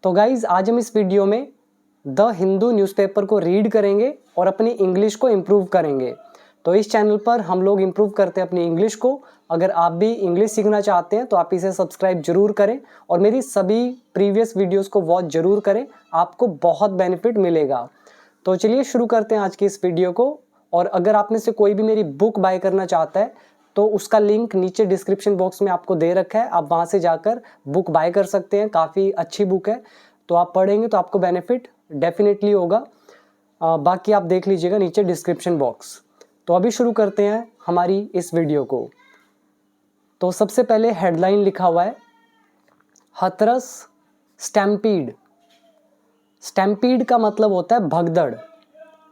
तो गाइज आज हम इस वीडियो में द हिंदू न्यूज़पेपर को रीड करेंगे और अपनी इंग्लिश को इम्प्रूव करेंगे। तो इस चैनल पर हम लोग इम्प्रूव करते हैं अपनी इंग्लिश को। अगर आप भी इंग्लिश सीखना चाहते हैं तो आप इसे सब्सक्राइब जरूर करें और मेरी सभी प्रीवियस वीडियोस को वॉच जरूर करें, आपको बहुत बेनिफिट मिलेगा। तो चलिए शुरू करते हैं आज की इस वीडियो को। और अगर आप में से कोई भी मेरी बुक बाय करना चाहता है तो उसका लिंक नीचे डिस्क्रिप्शन बॉक्स में आपको दे रखा है, आप वहाँ से जाकर बुक बाय कर सकते हैं। काफ़ी अच्छी बुक है, तो आप पढ़ेंगे तो आपको बेनिफिट डेफिनेटली होगा। बाकी आप देख लीजिएगा नीचे डिस्क्रिप्शन बॉक्स। तो अभी शुरू करते हैं हमारी इस वीडियो को। तो सबसे पहले हेडलाइन लिखा हुआ है हथरस स्टैम्पीड। स्टैम्पीड का मतलब होता है भगदड़।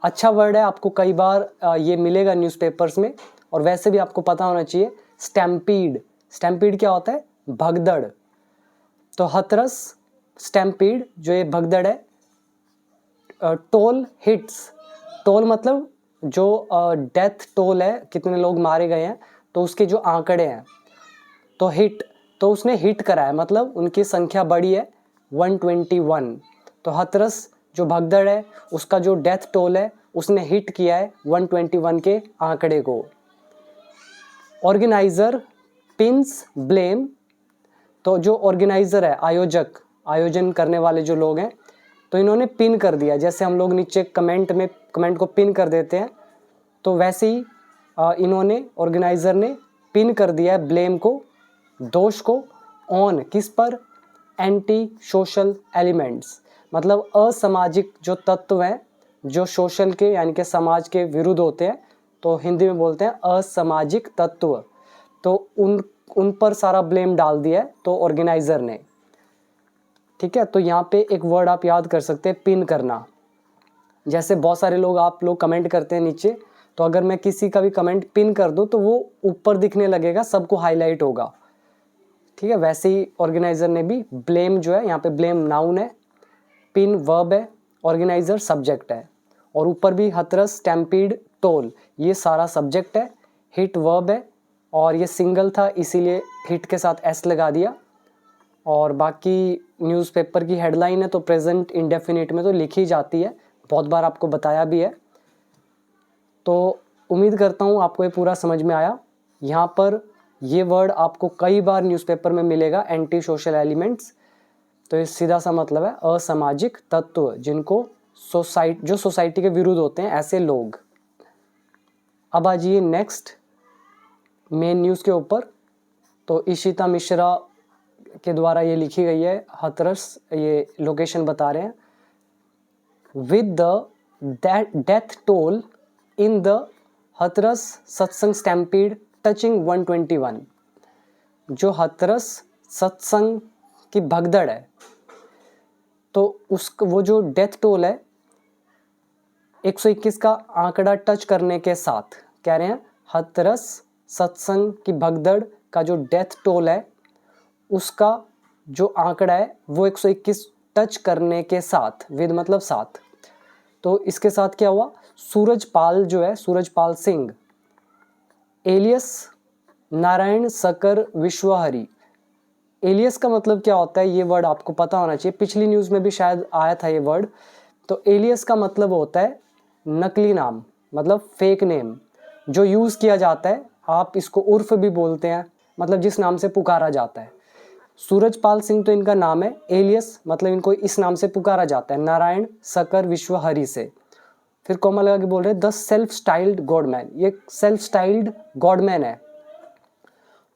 अच्छा वर्ड है, आपको कई बार ये मिलेगा न्यूज़पेपर्स में और वैसे भी आपको पता होना चाहिए। स्टैम्पीड, स्टैम्पीड क्या होता है? भगदड़। तो हथरस स्टैम्पीड जो ये भगदड़ है। टोल हिट्स, टोल मतलब जो डेथ टोल है, कितने लोग मारे गए हैं, तो उसके जो आंकड़े हैं। तो हिट, तो उसने हिट करा है, मतलब उनकी संख्या बढ़ी है 121। तो हथरस जो भगदड़ है उसका जो डेथ टोल है उसने हिट किया है 121 के आंकड़े को। ऑर्गेनाइजर पिन्स ब्लेम, तो जो ऑर्गेनाइजर है, आयोजक, आयोजन करने वाले जो लोग हैं, तो इन्होंने पिन कर दिया। जैसे हम लोग नीचे कमेंट को पिन कर देते हैं, तो वैसे ही इन्होंने, ऑर्गेनाइजर ने पिन कर दिया है ब्लेम को, दोष को, ऑन किस पर? एंटी सोशल एलिमेंट्स, मतलब असामाजिक जो तत्व हैं जो सोशल के यानी कि समाज के विरुद्ध होते हैं, तो हिंदी में बोलते हैं असामाजिक तत्व। तो उन पर सारा ब्लेम डाल दिया है तो ऑर्गेनाइजर ने। ठीक है, तो यहाँ पे एक वर्ड आप याद कर सकते हैं, पिन करना। जैसे बहुत सारे लोग, आप लोग कमेंट करते हैं नीचे, तो अगर मैं किसी का भी कमेंट पिन कर दूं तो वो ऊपर दिखने लगेगा, सबको हाईलाइट होगा। ठीक है, वैसे ही ऑर्गेनाइजर ने भी ब्लेम जो है, यहाँ पे ब्लेम नाउन है, पिन वर्ब है, ऑर्गेनाइजर सब्जेक्ट है, और ऊपर भी हथरस स्टैम्पीड टोल ये सारा सब्जेक्ट है, हिट वर्ब है, और ये सिंगल था इसीलिए हिट के साथ एस लगा दिया। और बाकी न्यूज़पेपर की हेडलाइन है तो प्रेजेंट इंडेफिनिट में तो लिखी जाती है, बहुत बार आपको बताया भी है। तो उम्मीद करता हूँ आपको ये पूरा समझ में आया। यहाँ पर ये वर्ड आपको कई बार न्यूज़पेपर में मिलेगा, एंटी सोशल एलिमेंट्स। तो ये सीधा सा मतलब है असामाजिक तत्व, जिनको जो सोसाइटी के विरुद्ध होते हैं, ऐसे लोग। अब आ जाइए नेक्स्ट मेन न्यूज़ के ऊपर। तो इशिता मिश्रा के द्वारा ये लिखी गई है, हथरस, ये लोकेशन बता रहे हैं। With the death toll in the Hathras सत्संग स्टैम्पीड टचिंग 121। जो हथरस सत्संग की भगदड़ है, तो वो जो डेथ टोल है 121 का आंकड़ा टच करने के साथ, कह रहे हैं हथरस सत्संग की भगदड़ का जो डेथ टोल है उसका जो आंकड़ा है वो 121 टच करने के साथ, विद मतलब साथ। तो इसके साथ क्या हुआ? सूरजपाल जो है, सूरजपाल सिंह, एलियस नारायण सकर विश्वहरी। एलियस का मतलब क्या होता है ये वर्ड आपको पता होना चाहिए, पिछली न्यूज़ में भी शायद आया था ये वर्ड। तो एलियस का मतलब होता है नकली नाम, मतलब फेक नेम जो यूज़ किया जाता है। आप इसको उर्फ भी बोलते हैं, मतलब जिस नाम से पुकारा जाता है। सूरजपाल सिंह तो इनका नाम है, एलियस मतलब इनको इस नाम से पुकारा जाता है, नारायण सकर विश्वहरी से। फिर कोमा लगा के बोल रहे हैं द सेल्फ स्टाइल्ड गॉडमैन, ये सेल्फ स्टाइल्ड गॉडमैन है।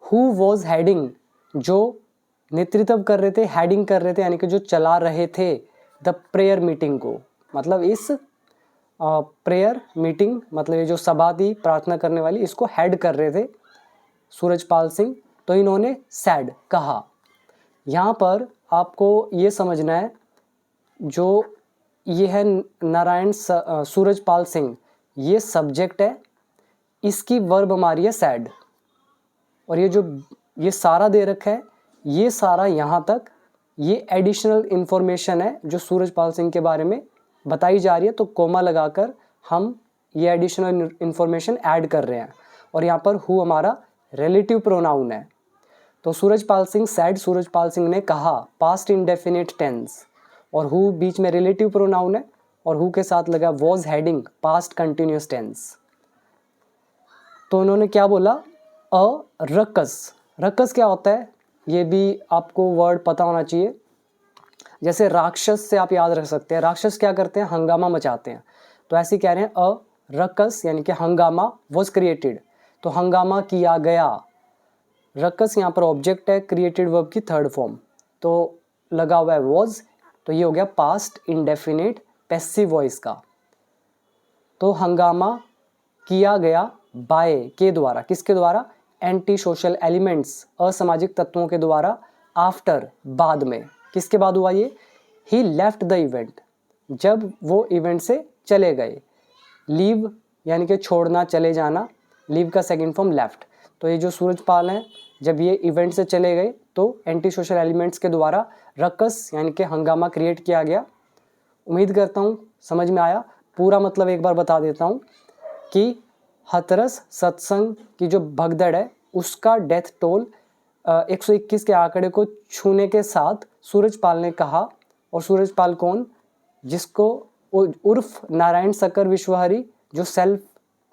हु वॉज हेडिंग, जो नेतृत्व कर रहे थे, हेडिंग कर रहे थे, यानी कि जो चला रहे थे द प्रेयर मीटिंग को, मतलब इस प्रेयर मीटिंग, मतलब ये जो सभा थी प्रार्थना करने वाली, इसको हेड कर रहे थे सूरजपाल सिंह। तो इन्होंने सैड कहा। यहाँ पर आपको ये समझना है, जो ये है नारायण सूरजपाल सिंह, ये सब्जेक्ट है, इसकी वर्ब हमारी है सैड, और ये जो ये सारा दे रखा है, ये सारा यहाँ तक ये एडिशनल इन्फॉर्मेशन है जो सूरजपाल सिंह के बारे में बताई जा रही है। तो कोमा लगाकर हम ये एडिशनल इन्फॉर्मेशन ऐड कर रहे हैं, और यहाँ पर हु हमारा रिलेटिव प्रोनाउन है। तो सूरजपाल सिंह सैड, सूरजपाल सिंह ने कहा, पास्ट इंडेफिनिट टेंस। और हु बीच में रिलेटिव प्रोनाउन है और हु के साथ लगा was heading past continuous tense. तो उन्होंने क्या बोला, अ रकस। रकस क्या होता है ये भी आपको वर्ड पता होना चाहिए। जैसे राक्षस से आप याद रख सकते हैं, राक्षस क्या करते हैं, हंगामा मचाते हैं। तो ऐसे कह रहे हैं अ रकस यानी कि हंगामा वॉज क्रिएटेड, तो हंगामा किया गया। रकस यहाँ पर ऑब्जेक्ट है, क्रिएटेड वर्ब की थर्ड फॉर्म, तो लगा हुआ है वॉज, तो ये हो गया पास्ट इंडेफिनिट पैसिव वॉइस का। तो हंगामा किया गया बाय के द्वारा, किसके द्वारा, एंटी सोशल एलिमेंट्स असामाजिक तत्वों के द्वारा, आफ्टर बाद में, किसके बाद हुआ ये, ही लेफ्ट द इवेंट जब वो इवेंट से चले गए। लीव यानी कि छोड़ना, चले जाना, लीव का सेकंड फॉर्म लेफ्ट। तो ये जो सूरजपाल हैं जब ये इवेंट से चले गए तो एंटी सोशल एलिमेंट्स के द्वारा रकस यानी कि हंगामा क्रिएट किया गया। उम्मीद करता हूँ समझ में आया। पूरा मतलब एक बार बता देता हूँ कि हथरस सत्संग की जो भगदड़ है उसका डेथ टोल 121 के आंकड़े को छूने के साथ सूरजपाल ने कहा, और सूरजपाल कौन, जिसको उर्फ नारायण शक्कर विश्वहरी, जो सेल्फ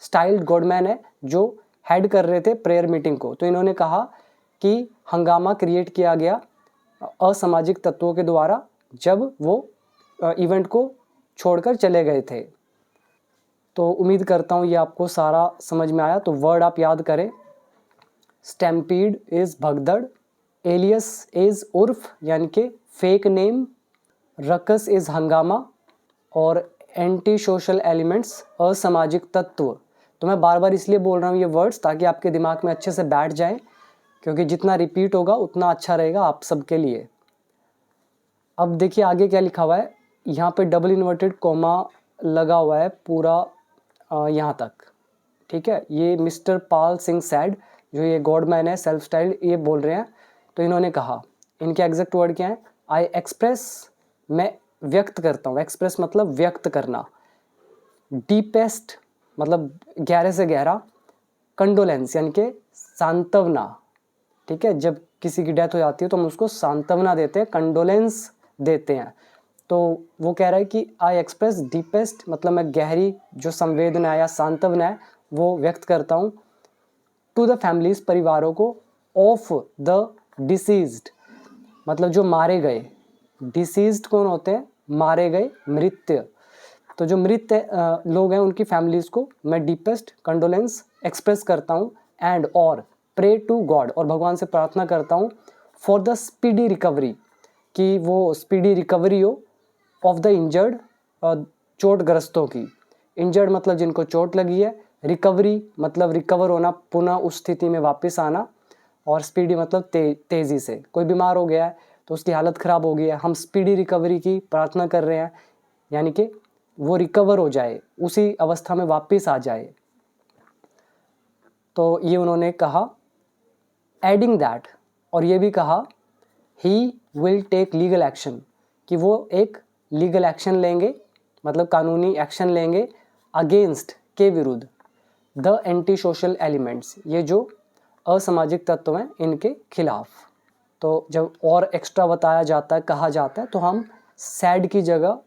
स्टाइल्ड गॉडमैन है, जो हेड कर रहे थे प्रेयर मीटिंग को। तो इन्होंने कहा कि हंगामा क्रिएट किया गया असामाजिक तत्वों के द्वारा जब वो इवेंट को छोड़कर चले गए थे। तो उम्मीद करता हूँ ये आपको सारा समझ में आया। तो वर्ड आप याद करें, स्टैम्पीड इज़ भगदड़, एलियस इज़ उर्फ यानी कि फेक नेम, रकस इज़ हंगामा, और एंटी सोशल एलिमेंट्स असामाजिक तत्व। तो मैं बार बार इसलिए बोल रहा हूँ ये वर्ड्स ताकि आपके दिमाग में अच्छे से बैठ जाएं, क्योंकि जितना रिपीट होगा उतना अच्छा रहेगा आप सबके लिए। अब देखिए आगे क्या लिखा हुआ है, यहाँ पे डबल इन्वर्टेड कॉमा लगा हुआ है पूरा यहाँ तक, ठीक है। ये मिस्टर पाल सिंह सैड, जो ये गॉडमैन है सेल्फ स्टाइल्ड, ये बोल रहे हैं। तो इन्होंने कहा, इनके एग्जैक्ट वर्ड क्या है, आई एक्सप्रेस, मैं व्यक्त करता हूँ, एक्सप्रेस मतलब व्यक्त करना, डीपेस्ट मतलब गहरे से गहरा, कंडोलेंस यानी कि सांत्वना, ठीक है। जब किसी की डेथ हो जाती है तो हम उसको सांत्वना देते हैं, कंडोलेंस देते हैं। तो वो कह रहा है कि आई एक्सप्रेस डीपेस्ट मतलब मैं गहरी जो संवेदना है या सांत्वना है वो व्यक्त करता हूँ, टू द फैमिलीज परिवारों को, ऑफ द डिसीज्ड मतलब जो मारे गए, डिसीज्ड कौन होते हैं, मारे गए, मृत्य। तो जो मृत लोग हैं उनकी फैमिलीज को मैं डीपेस्ट कंडोलेंस एक्सप्रेस करता हूँ, एंड और प्रे टू गॉड और भगवान से प्रार्थना करता हूँ, फॉर द स्पीडी रिकवरी कि वो स्पीडी रिकवरी हो, ऑफ द इंजर्ड चोटग्रस्तों की, इंजर्ड मतलब जिनको चोट लगी है, रिकवरी मतलब रिकवर होना, पुनः उस स्थिति में वापस आना, और स्पीडी मतलब तेज़ी से, कोई बीमार हो गया है तो उसकी हालत ख़राब हो गई है, हम स्पीडी रिकवरी की प्रार्थना कर रहे हैं, यानी कि वो रिकवर हो जाए, उसी अवस्था में वापस आ जाए। तो ये उन्होंने कहा, एडिंग दैट, और ये भी कहा, he will take legal action कि वो एक लीगल एक्शन लेंगे मतलब कानूनी एक्शन लेंगे, अगेंस्ट के विरुद्ध, द एंटी सोशल एलिमेंट्स ये जो असामाजिक तत्व हैं इनके खिलाफ। तो जब और एक्स्ट्रा बताया जाता है, कहा जाता है, तो हम सैड की जगह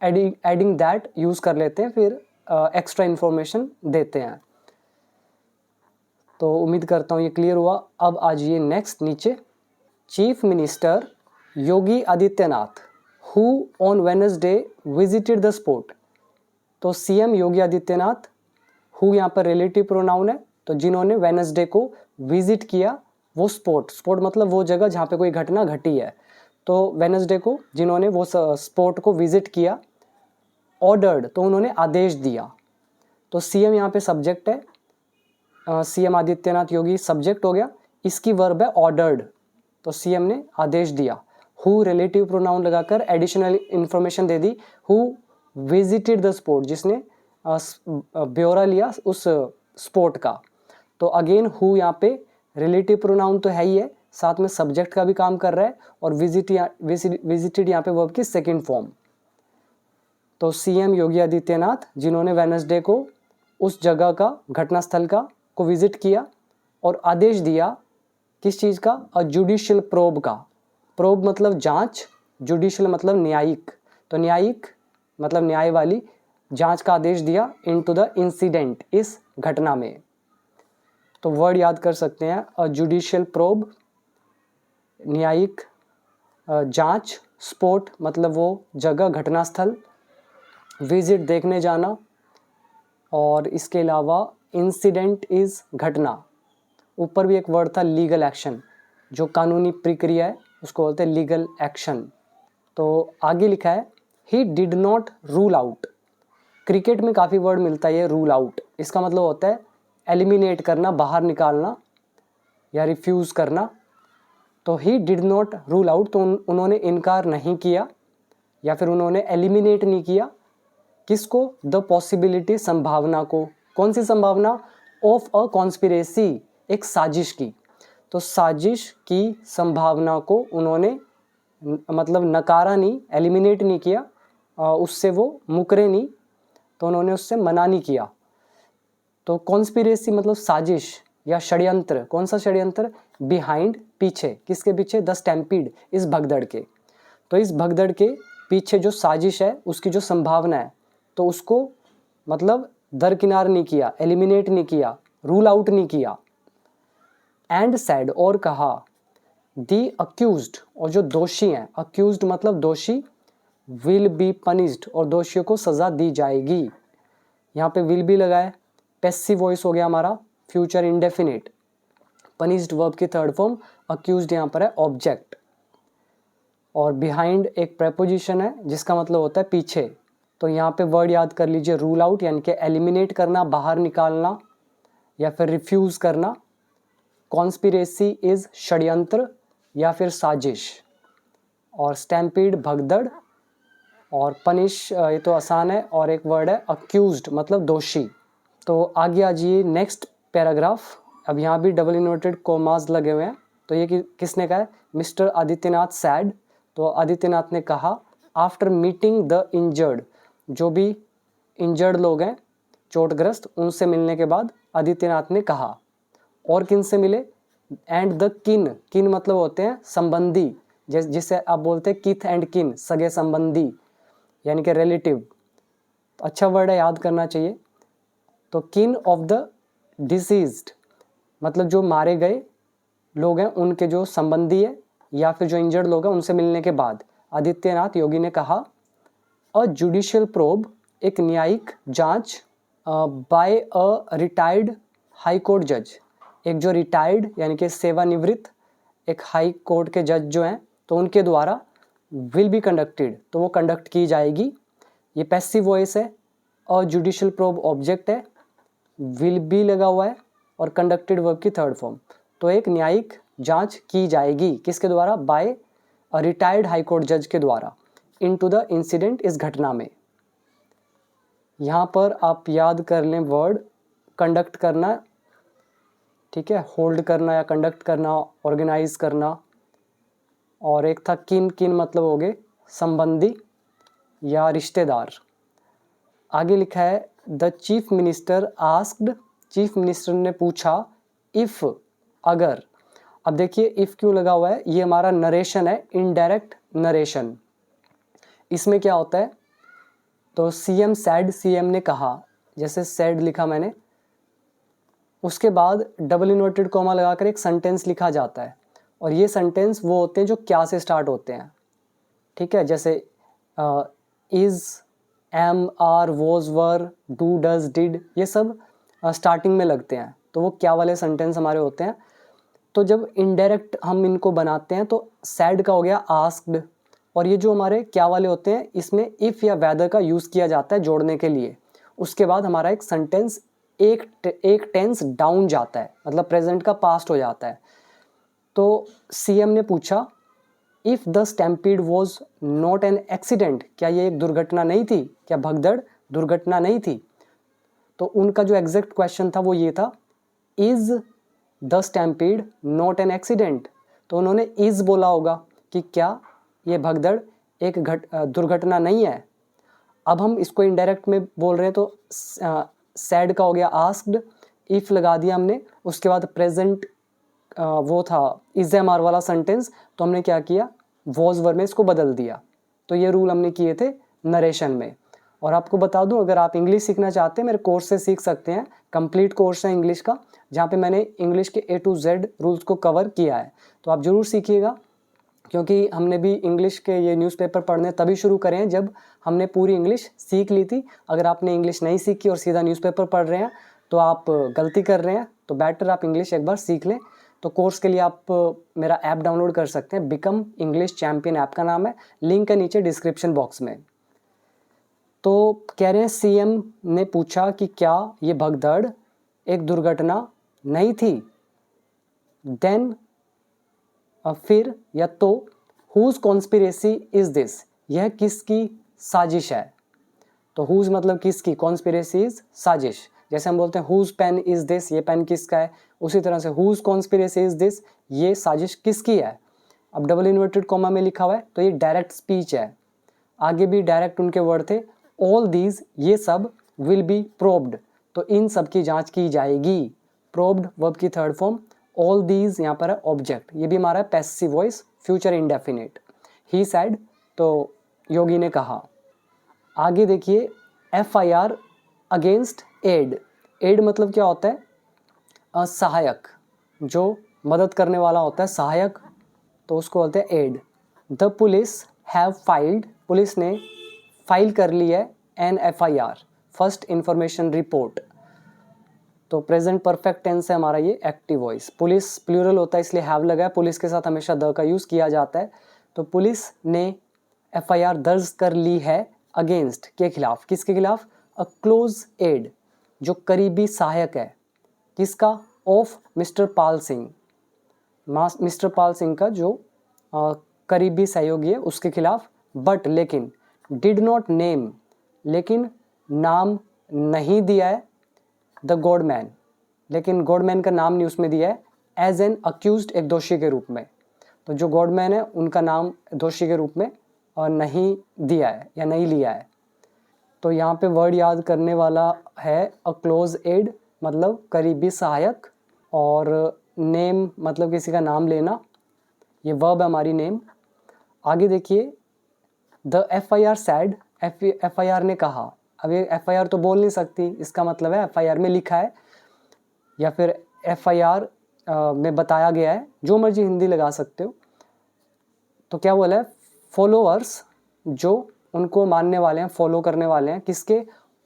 एडिंग दैट यूज़ कर लेते हैं, फिर एक्स्ट्रा इन्फॉर्मेशन देते हैं। तो उम्मीद करता हूँ ये क्लियर हुआ। अब आज ये नेक्स्ट नीचे, chief minister Yogi Adityanath who on Wednesday visited the spot. तो सीएम योगी आदित्यनाथ, हु यहाँ पर रिलेटिव प्रोनाउन है, तो जिन्होंने वेडनेसडे को विजिट किया वो स्पॉट, स्पॉट मतलब वो जगह जहाँ पे कोई घटना घटी है, तो वेडनेसडे को जिन्होंने वो स्पॉट को विजिट किया, ऑर्डर्ड तो उन्होंने आदेश दिया। तो सीएम यहाँ पे सब्जेक्ट है, सीएम आदित्यनाथ योगी सब्जेक्ट हो गया, इसकी वर्ब है ऑर्डर्ड, तो सीएम ने आदेश दिया। हु रिलेटिव प्रोनाउन लगाकर additional information they the, who visited the spot जिसने ब्यौरा लिया उस स्पॉट का। तो अगेन हु यहाँ पे रिलेटिव प्रोनाउन तो है ही है, साथ में सब्जेक्ट का भी काम कर रहा है, और विजिटेड यहाँ पे वर्ब की सेकेंड फॉर्म। तो सीएम योगी आदित्यनाथ जिन्होंने वेडनेसडे को उस जगह का, घटनास्थल का को विजिट किया और आदेश दिया किस चीज़ का, अ जुडिशियल प्रोब का, प्रोब मतलब जांच, जुडिशियल मतलब न्यायिक, तो न्यायिक मतलब न्याय वाली जांच का आदेश दिया इनटू द इंसिडेंट, इस घटना में। तो वर्ड याद कर सकते हैं, अ जुडिशियल प्रोब न्यायिक जांच, स्पॉट मतलब वो जगह, घटना स्थल, विजिट देखने जाना, और इसके अलावा इंसिडेंट इज घटना। ऊपर भी एक वर्ड था लीगल एक्शन, जो कानूनी प्रक्रिया है उसको बोलते हैं लीगल एक्शन। तो आगे लिखा है he did not rule out. Cricket में काफ़ी वर्ड मिलता है ये रूल आउट, इसका मतलब होता है एलिमिनेट करना, बाहर निकालना या रिफ्यूज़ करना। तो he did not rule out, तो उन्होंने इनकार नहीं किया या फिर उन्होंने एलिमिनेट नहीं किया किसको, द पॉसिबिलिटी संभावना को। कौन सी संभावना, ऑफ अ कॉन्स्पिरेसी, एक साजिश की। तो साजिश की संभावना को उन्होंने मतलब नकारा नहीं, एलिमिनेट नहीं किया, उससे वो मुकरे नहीं, तो उन्होंने उससे मना नहीं किया। तो कॉन्स्पिरेसी मतलब साजिश या षड्यंत्र। कौन सा षड्यंत्र, बिहाइंड पीछे, किसके पीछे, द स्टैम्पीड, इस भगदड़ के। तो इस भगदड़ के पीछे जो साजिश है उसकी जो संभावना है, तो उसको मतलब दरकिनार नहीं किया, एलिमिनेट नहीं किया, रूल आउट नहीं किया। एंड सैड, और कहा, दी अक्यूज्ड, और जो दोषी हैं, अक्यूज्ड मतलब दोषी, विल बी पनिश्ड, और दोषियों को सज़ा दी जाएगी। यहाँ पे विल बी लगा है, पैसिव वॉइस हो गया हमारा, फ्यूचर इंडेफिनिट, पनिश्ड वर्ब की थर्ड फॉर्म, अक्यूज्ड यहाँ पर है ऑब्जेक्ट, और बिहाइंड एक प्रेपोजिशन है जिसका मतलब होता है पीछे। तो यहाँ पे वर्ड याद कर लीजिए रूल आउट, यानी कि एलिमिनेट करना, बाहर निकालना या फिर रिफ्यूज़ करना। कॉन्स्पिरेसी इज षड्यंत्र या फिर साजिश, और स्टैम्पीड भगदड़, और पनिश ये तो आसान है, और एक वर्ड है अक्यूज्ड मतलब दोषी। तो आगे आ जाइए नेक्स्ट पैराग्राफ। अब यहाँ भी डबल इन्वर्टेड कोमास लगे हुए हैं। तो ये किसने कहा है, मिस्टर आदित्यनाथ सैड, तो आदित्यनाथ ने कहा, आफ्टर मीटिंग द इंजर्ड, जो भी इंजर्ड लोग हैं, चोटग्रस्त, उनसे मिलने के बाद आदित्यनाथ ने कहा। और किन से मिले, एंड द किन, किन मतलब होते हैं संबंधी, जिसे आप बोलते हैं किथ एंड किन, सगे संबंधी यानी कि रिलेटिव। अच्छा वर्ड है, याद करना चाहिए। तो किन ऑफ द डिसीज्ड मतलब जो मारे गए लोग हैं उनके जो संबंधी है या फिर जो इंजर्ड लोग हैं, उनसे मिलने के बाद आदित्यनाथ योगी ने कहा, अ जुडिशियल प्रोब, एक न्यायिक जांच, by a retired high court जज, एक जो रिटायर्ड यानी कि सेवानिवृत्त एक हाई कोर्ट के जज जो हैं, तो उनके द्वारा, विल बी कंडक्टेड, तो वो कंडक्ट की जाएगी। ये पैसिव वॉइस है, अ जुडिशियल प्रोब ऑब्जेक्ट है, विल बी लगा हुआ है, और कंडक्टेड वर्ब की थर्ड फॉर्म। तो एक न्यायिक जांच की जाएगी, किसके द्वारा, by a retired high court जज के द्वारा, इनटू द इंसिडेंट, इस घटना में। यहाँ पर आप याद कर लें वर्ड कंडक्ट करना, ठीक है, होल्ड करना या कंडक्ट करना, ऑर्गेनाइज करना, और एक था किन, किन मतलब हो गए संबंधी या रिश्तेदार। आगे लिखा है, the chief minister asked, chief minister ने पूछा, इफ, अगर। अब देखिए इफ क्यों लगा हुआ है, ये हमारा नरेशन है, इनडायरेक्ट नरेशन। इसमें क्या होता है, तो सीएम सैड, सीएम ने कहा, जैसे सैड लिखा मैंने, उसके बाद डबल इन्वर्टेड कॉमा लगाकर एक सेंटेंस लिखा जाता है, और ये सेंटेंस वो होते हैं जो क्या से स्टार्ट होते हैं, ठीक है, जैसे is, am, are, was, were, do, does, did, ये सब स्टार्टिंग में लगते हैं, तो वो क्या वाले सेंटेंस हमारे होते हैं। तो जब इनडायरेक्ट हम इनको बनाते हैं, तो सैड का हो गया आस्क्ड, और ये जो हमारे क्या वाले होते हैं, इसमें इफ़ या वेदर का यूज़ किया जाता है जोड़ने के लिए। उसके बाद हमारा एक सेंटेंस एक टेंस डाउन जाता है, मतलब प्रेजेंट का पास्ट हो जाता है। तो सीएम ने पूछा, if the stampede was not an accident, क्या ये एक दुर्घटना नहीं थी, क्या भगदड़ दुर्घटना नहीं थी। तो उनका जो एग्जैक्ट क्वेश्चन था वो ये था, is the stampede not an accident. तो उन्होंने इज़ बोला होगा कि क्या ये भगदड़ एक दुर्घटना नहीं है। अब हम इसको इनडायरेक्ट में बोल रहे हैं, तो सैड का हो गया आस्क्ड, इफ़ लगा दिया हमने, उसके बाद प्रेजेंट वो था इज एम आर वाला सेंटेंस, तो हमने क्या किया, वॉज वर्ब में इसको बदल दिया। तो ये रूल हमने किए थे नरेशन में। और आपको बता दूं, अगर आप इंग्लिश सीखना चाहते हैं मेरे कोर्स से सीख सकते हैं। कंप्लीट कोर्स है इंग्लिश का, जहाँ पे मैंने इंग्लिश के A to Z रूल्स को कवर किया है। तो आप ज़रूर सीखिएगा, क्योंकि हमने भी इंग्लिश के ये न्यूज़पेपर पढ़ने तभी शुरू करे हैं जब हमने पूरी इंग्लिश सीख ली थी। अगर आपने इंग्लिश नहीं सीखी और सीधा न्यूज़पेपर पढ़ रहे हैं तो आप गलती कर रहे हैं। तो बेटर आप इंग्लिश एक बार सीख लें। तो कोर्स के लिए आप मेरा ऐप डाउनलोड कर सकते हैं, बिकम इंग्लिश चैम्पियन ऐप का नाम है, लिंक है नीचे डिस्क्रिप्शन बॉक्स में। तो कह रहे हैं CM ने पूछा कि क्या ये भगदड़ एक दुर्घटना नहीं थी। देन फिर या तो हुज कॉन्स्पिरेसी इज दिस, यह किसकी साजिश है। तो हुज मतलब किसकी, कॉन्स्पिरेसी इज साजिश। जैसे हम बोलते हैं हुज पेन इज दिस, ये पेन किसका है, उसी तरह से हुज कॉन्स्पिरेसी इज दिस, ये साजिश किसकी है। अब डबल इन्वर्टेड कॉमा में लिखा हुआ है तो ये डायरेक्ट स्पीच है। आगे भी डायरेक्ट उनके वर्ड थे, ऑल दीज, ये सब, विल बी प्रोब्ड, तो इन सब की जांच की जाएगी। प्रोब्ड वर्ब की थर्ड फॉर्म, ऑल दीज यहाँ पर है ऑब्जेक्ट, ये भी हमारा है passive voice, future indefinite. He said, तो योगी ने कहा। आगे देखिए, FIR अगेंस्ट एड। एड मतलब क्या होता है, सहायक, जो मदद करने वाला होता है, सहायक, तो उसको बोलते हैं ed. The police have filed, police ने फाइल कर ली है an FIR, first information report. तो प्रेजेंट परफेक्ट टेंस है हमारा ये एक्टिव वॉइस। पुलिस प्लूरल होता है इसलिए हैव लगा है, पुलिस के साथ हमेशा द का यूज़ किया जाता है। तो पुलिस ने FIR दर्ज कर ली है अगेंस्ट, के खिलाफ, किसके खिलाफ, अ क्लोज एड, जो करीबी सहायक है, किसका, of mister Pal Singh, mister Pal Singh का जो करीबी सहयोगी है उसके खिलाफ। बट लेकिन, डिड नॉट नेम, लेकिन नाम नहीं दिया है, द गॉडमैन, लेकिन गॉडमैन का नाम नहीं उसमें दिया है, एज एन अक्यूज्ड, एक दोषी के रूप में। तो जो गॉडमैन है उनका नाम दोषी के रूप में नहीं दिया है या नहीं लिया है। तो यहाँ पे वर्ड याद करने वाला है अ क्लोज एड मतलब करीबी सहायक, और नेम मतलब किसी का नाम लेना, ये वर्ब है हमारी नेम। आगे देखिए, द FIR सैड, FIR ने कहा। अब ये FIR तो बोल नहीं सकती, इसका मतलब है FIR में लिखा है या फिर FIR में बताया गया है, जो मर्जी हिंदी लगा सकते हो। तो क्या बोला है, फॉलोअर्स, जो उनको मानने वाले हैं, फॉलो करने वाले हैं, किसके,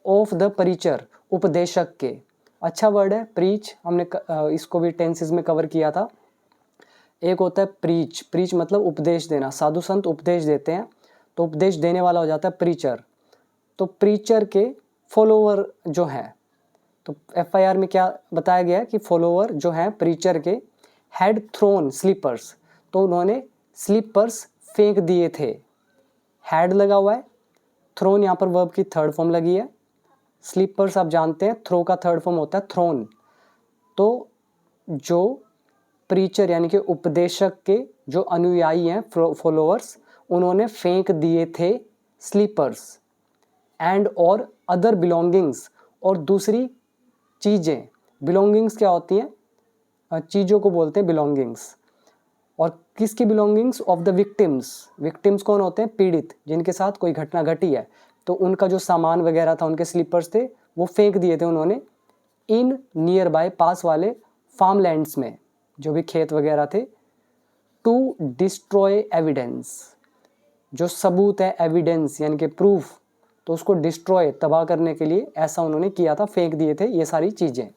ऑफ द प्रीचर, उपदेशक के। अच्छा वर्ड है प्रीच, हमने इसको भी टेंसेस में कवर किया था। एक होता है प्रीच, प्रीच मतलब उपदेश देना, साधु संत उपदेश देते हैं, तो उपदेश देने वाला हो जाता है प्रीचर। तो प्रीचर के फॉलोअर जो हैं, तो FIR में क्या बताया गया है कि फॉलोअर जो हैं प्रीचर के, हैड थ्रोन स्लीपर्स, तो उन्होंने स्लीपर्स फेंक दिए थे। हैड लगा हुआ है, थ्रोन यहाँ पर वर्ब की थर्ड फॉर्म लगी है। स्लीपर्स आप जानते हैं थ्रो का थर्ड फॉर्म होता है थ्रोन। तो जो प्रीचर यानी कि उपदेशक के जो अनुयायी हैं, फॉलोअर्स, उन्होंने फेंक दिए थे स्लीपर्स, एंड और अदर बिलोंगिंग्स, और दूसरी चीज़ें। बिलोंगिंग्स क्या होती हैं, चीज़ों को बोलते हैं बिलोंगिंग्स। और किसकी belongings, of the victims. Victims कौन होते हैं, पीड़ित, जिनके साथ कोई घटना घटी है, तो उनका जो सामान वगैरह था, उनके स्लीपर्स थे, वो फेंक दिए थे उन्होंने, इन नियर बाय, पास वाले फार्म लैंड्स में, जो भी खेत वगैरह थे। टू डिस्ट्रॉय एविडेंस, जो सबूत है, एविडेंस यानी कि प्रूफ, तो उसको डिस्ट्रॉय, तबाह करने के लिए ऐसा उन्होंने किया था, फेंक दिए थे ये सारी चीज़ें।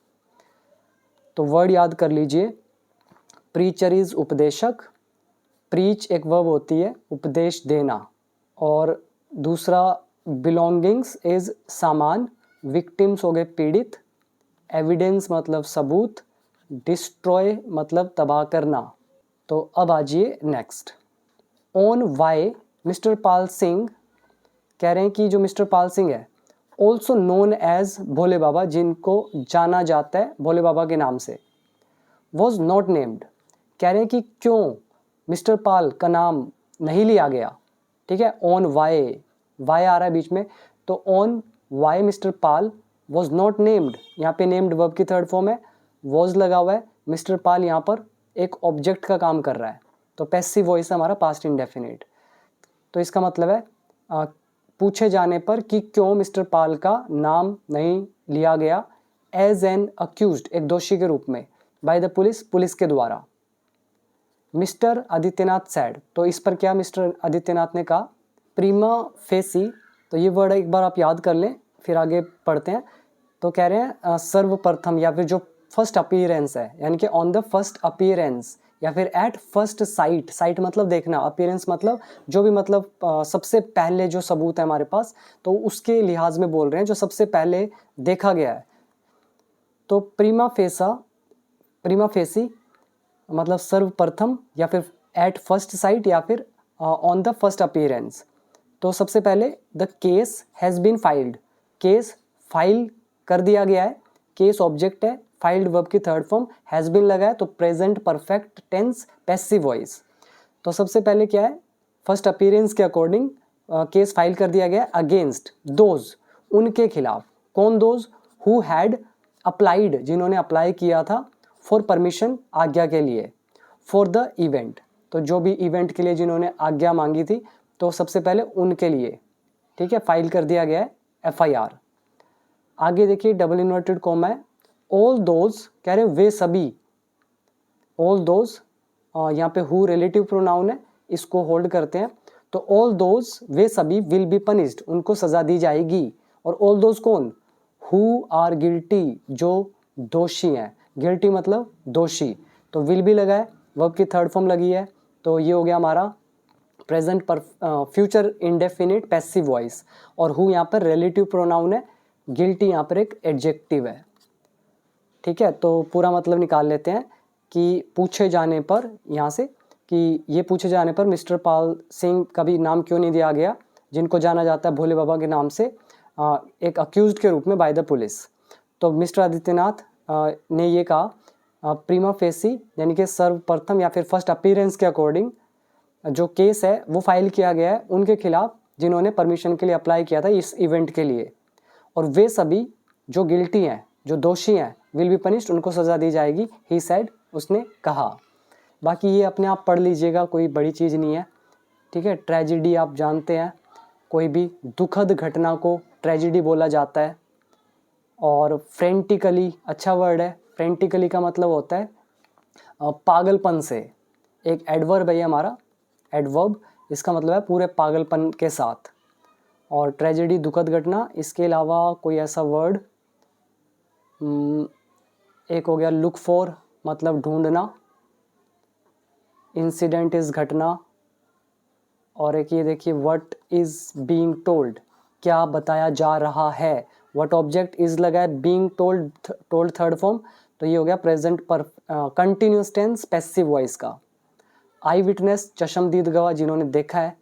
तो वर्ड याद कर लीजिए, प्रीचर इज उपदेशक, प्रीच एक वर्ब होती है उपदेश देना, और दूसरा बिलोंगिंग्स इज सामान, विक्टिम्स हो गए पीड़ित, एविडेंस मतलब सबूत, डिस्ट्रॉय मतलब तबाह करना। तो अब आ जाइए next, on why Mr Pal Singh, कह रहे हैं कि जो मिस्टर पाल सिंह है, ऑल्सो नोन एज भोले बाबा, जिनको जाना जाता है भोले बाबा के नाम से, वॉज नॉट नेम्ड, कह रहे हैं कि क्यों मिस्टर पाल का नाम नहीं लिया गया। ठीक है, ऑन वाई, वाई आ रहा है बीच में, तो on why Mr Pal was not named, यहाँ पे नेम्ड वर्ब की थर्ड फॉर्म है, वॉज लगा हुआ है, मिस्टर पाल यहाँ पर एक ऑब्जेक्ट का काम कर रहा है, तो पैसिव वॉइस हमारा पास्ट इंडेफिनिट। तो इसका मतलब है पूछे जाने पर कि क्यों मिस्टर पाल का नाम नहीं लिया गया एज एन अक्यूज्ड, एक दोषी के रूप में, बाय द पुलिस, पुलिस के द्वारा। मिस्टर आदित्यनाथ सैड, तो इस पर क्या मिस्टर आदित्यनाथ ने कहा, प्रीमा फेसी, तो ये वर्ड एक बार आप याद कर लें फिर आगे पढ़ते हैं। तो कह रहे हैं सर्वप्रथम या फिर जो फर्स्ट अपीयरेंस है, यानी कि ऑन द फर्स्ट अपीयरेंस या फिर एट फर्स्ट साइट, साइट मतलब देखना, अपीयरेंस मतलब जो भी मतलब सबसे पहले जो सबूत है हमारे पास, तो उसके लिहाज में बोल रहे हैं जो सबसे पहले देखा गया है। तो प्रीमा फेसी मतलब सर्वप्रथम या फिर एट फर्स्ट साइट या फिर ऑन द फर्स्ट अपीयरेंस। तो सबसे पहले the case has been filed, case file कर दिया गया है, केस ऑब्जेक्ट है, फाइल्ड वर्ब की थर्ड फॉर्म, हैज़ बीन लगा है तो present perfect tense passive voice. तो सबसे पहले क्या है, फर्स्ट अपीयरेंस के अकॉर्डिंग केस फाइल कर दिया गया अगेंस्ट दोज, उनके खिलाफ। कौन दोज, हु हैड अप्लाइड, जिन्होंने अप्लाई किया था, फॉर परमिशन, आज्ञा के लिए, फॉर द इवेंट, तो जो भी इवेंट के लिए जिन्होंने आज्ञा मांगी थी, तो सबसे पहले उनके लिए, ठीक है, फाइल कर दिया गया है FIR। आगे देखिए डबल इन्वर्टेड कॉमा है, ऑल दोज, कह रहे हैं वे सभी, ऑल दोज, यहाँ पे हु रिलेटिव प्रोनाउन है, इसको होल्ड करते हैं, तो ऑल दोज, वे सभी, विल बी पनिश्ड, उनको सजा दी जाएगी। और ऑल दोज कौन, हु आर गिल्टी, जो दोषी हैं, गिल्टी मतलब दोषी, तो विल भी लगा है, वर्ब की थर्ड फॉर्म लगी है, तो ये हो गया हमारा प्रेजेंट पर फ्यूचर इंडेफिनिट पैसिव वॉइस। और हु यहाँ पर रिलेटिव प्रोनाउन है, गिल्टी यहाँ पर एक एडजेक्टिव है, ठीक है। तो पूरा मतलब निकाल लेते हैं कि पूछे जाने पर, यहाँ से कि ये पूछे जाने पर मिस्टर पाल सिंह का भी नाम क्यों नहीं दिया गया, जिनको जाना जाता है भोले बाबा के नाम से, एक अक्यूज्ड के रूप में बाय द पुलिस। तो मिस्टर आदित्यनाथ ने ये कहा प्रीमा फेसी यानी कि सर्वप्रथम या फिर फर्स्ट अपीयरेंस के अकॉर्डिंग जो केस है वो फाइल किया गया है उनके खिलाफ जिन्होंने परमिशन के लिए अप्लाई किया था इस इवेंट के लिए, और वे सभी जो गिल्टी हैं, जो दोषी हैं, विल बी पनिश्ड, उनको सज़ा दी जाएगी, ही सेड, उसने कहा। बाकी ये अपने आप पढ़ लीजिएगा, कोई बड़ी चीज़ नहीं है, ठीक है। ट्रेजिडी आप जानते हैं, कोई भी दुखद घटना को ट्रेजिडी बोला जाता है। और फ्रेंटिकली, अच्छा वर्ड है, फ्रेंटिकली का मतलब होता है पागलपन से, एक एडवर्ब है हमारा, एडवर्ब, इसका मतलब है पूरे पागलपन के साथ। और ट्रेजेडी दुखद घटना, इसके अलावा कोई ऐसा वर्ड, एक हो गया लुक फॉर मतलब ढूंढना, इंसिडेंट इज़ घटना, और एक ये देखिए व्हाट इज़ बीइंग टोल्ड, क्या बताया जा रहा है, व्हाट ऑब्जेक्ट इज़ लगा है, बीइंग टोल्ड थर्ड फॉर्म, तो ये हो गया प्रेजेंट पर कंटिन्यूस टेंस पैसिव वॉइस का। आई विटनेस, चश्मदीद गवाह, जिन्होंने देखा है,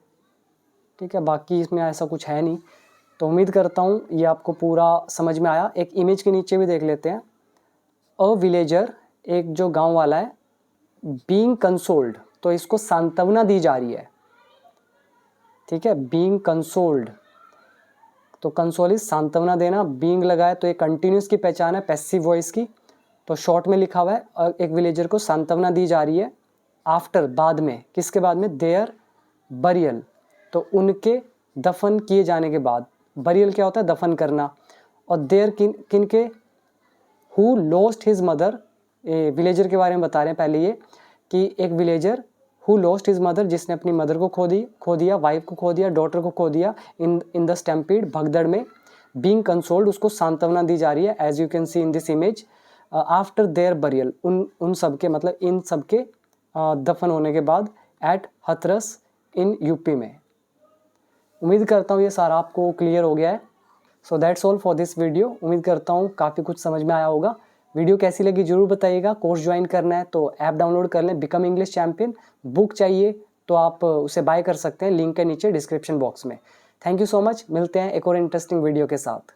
ठीक है। बाकी इसमें ऐसा कुछ है नहीं, तो उम्मीद करता हूँ ये आपको पूरा समझ में आया। एक इमेज के नीचे भी देख लेते हैं, अ विलेजर, एक जो गांव वाला है, बीइंग कंसोल्ड, तो इसको सांत्वना दी जा रही है, ठीक है, बीइंग कंसोल्ड, तो कंसोल इज सांत्वना देना, बीइंग लगा है तो ये कंटिन्यूस की पहचान है पैसिव वॉइस की। तो शॉर्ट में लिखा हुआ है एक विलेजर को सांत्वना दी जा रही है, आफ्टर बाद में, किसके बाद में, देयर बरियल, तो उनके दफन किए जाने के बाद, बरियल क्या होता है, दफन करना, और देयर किन के, who lost his mother, villager के बारे में बता रहे हैं पहले ये कि एक villager who lost his mother, जिसने अपनी मदर को खो दिया, वाइफ को खो दिया, डॉटर को खो दिया इन द स्टैम्पीड, भगदड़ में, बीइंग कंसोल्ड, उसको सांत्वना दी जा रही है, as you can see in this image, after their burial, उन सब के मतलब इन सब के दफन होने के बाद, एट हथरस इन यूपी में। उम्मीद करता हूँ ये सारा आपको क्लियर हो गया है। So that's all for this video. उम्मीद करता हूँ काफ़ी कुछ समझ में आया होगा। वीडियो कैसी लगी जरूर बताइएगा। कोर्स ज्वाइन करना है तो ऐप डाउनलोड कर लें, बिकम इंग्लिश चैंपियन। बुक चाहिए तो आप उसे बाय कर सकते हैं, लिंक है नीचे डिस्क्रिप्शन बॉक्स में। थैंक यू सो मच, मिलते हैं एक और इंटरेस्टिंग वीडियो के साथ।